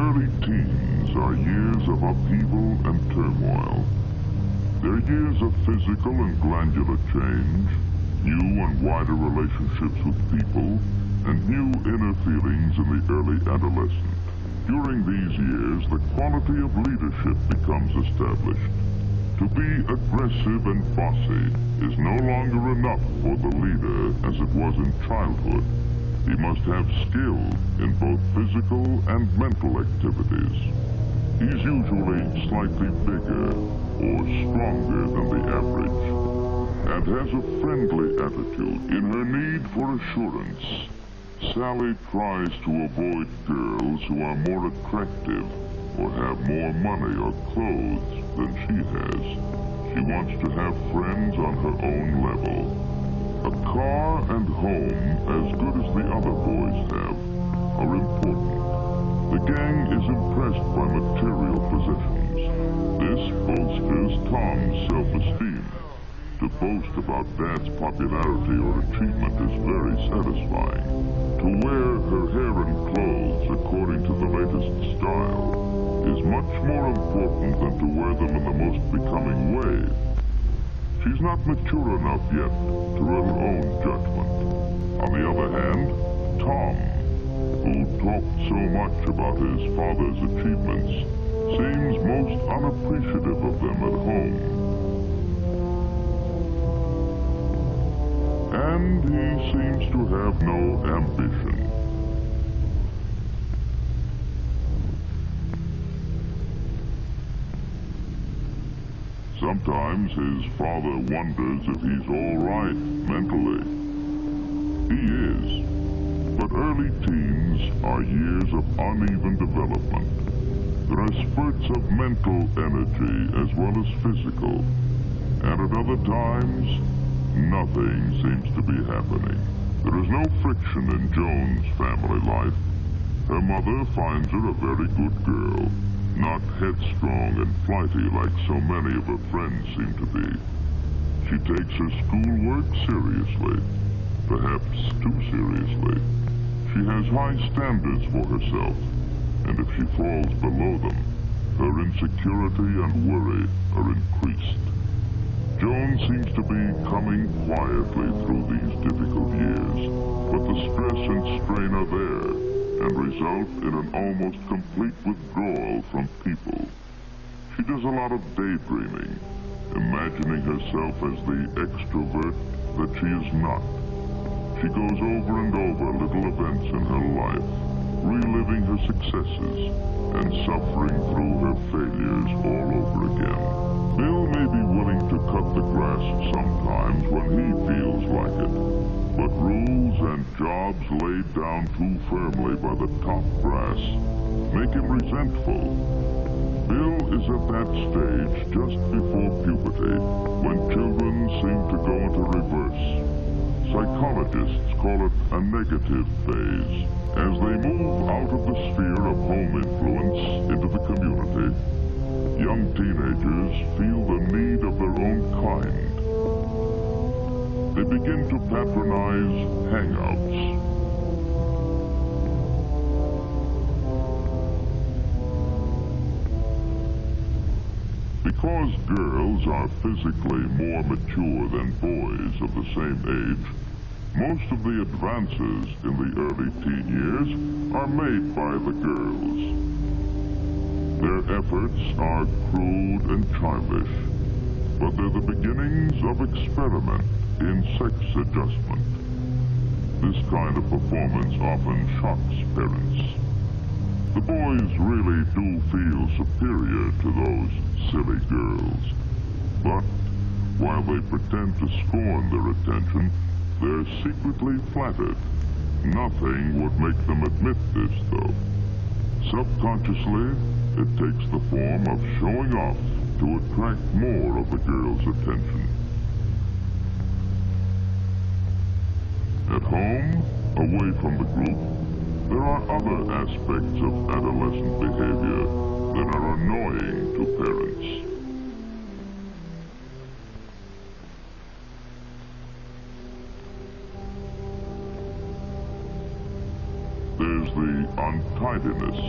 early teens are years of upheaval and turmoil. They're years of physical and glandular change, new and wider relationships with people, and new inner feelings in the early adolescent. During these years, the quality of leadership becomes established. To be aggressive and bossy is no longer enough for the leader as it was in childhood. He must have skill in both physical and mental activities. He's usually slightly bigger or stronger than the average, and has a friendly attitude. In her need for assurance, Sally tries to avoid girls who are more attractive or have more money or clothes than she has. She wants to have friends on her own level. A car and home, as good as the other boys have, are important. The gang is impressed by material possessions. This bolsters Tom's self-esteem. To boast about Dad's popularity or achievement is very satisfying. To wear her hair and clothes according to the latest style is much more important than to wear them in the most becoming way. She's not mature enough yet to run her own judgment. On the other hand, Tom, who talked so much about his father's achievements, seems most unappreciative of them at home. And he seems to have no ambition. Sometimes his father wonders if he's all right mentally. He is, but early teens are years of uneven development. There are spurts of mental energy as well as physical, and at other times, nothing seems to be happening. There is no friction in Joan's family life. Her mother finds her a very good girl, not headstrong and flighty like so many of her friends seem to be. She takes her schoolwork seriously, perhaps too seriously. She has high standards for herself, and if she falls below them, her insecurity and worry are increased. Joan seems to be coming quietly through these difficult years, but the stress and strain are there, and result in an almost complete withdrawal from people. She does a lot of daydreaming, imagining herself as the extrovert that she is not. She goes over and over little events in her life, reliving her successes and suffering through her failures all over again. Bill may be willing to cut the grass sometimes when he feels like it, but rules and jobs laid down too firmly by the top brass make him resentful. Bill is at that stage just before puberty, when children seem to go into reverse. Psychologists call it a negative phase. As they move out of the sphere of home influence into the community, young teenagers feel the need of their own kind. They begin to patronize hangouts. Because girls are physically more mature than boys of the same age, most of the advances in the early teen years are made by the girls. Their efforts are crude and childish, but they're the beginnings of experiment in sex adjustment. This kind of performance often shocks parents. The boys really do feel superior to those silly girls, but while they pretend to scorn their attention, they're secretly flattered. Nothing would make them admit this, though. Subconsciously, it takes the form of showing off to attract more of the girls' attention. At home, away from the group, there are other aspects of adolescent behavior that are annoying to parents. There's the untidiness.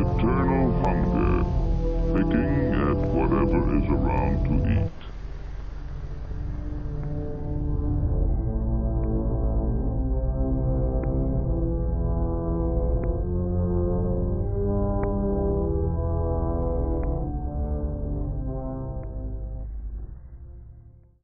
eternal hunger, picking at whatever is around to eat.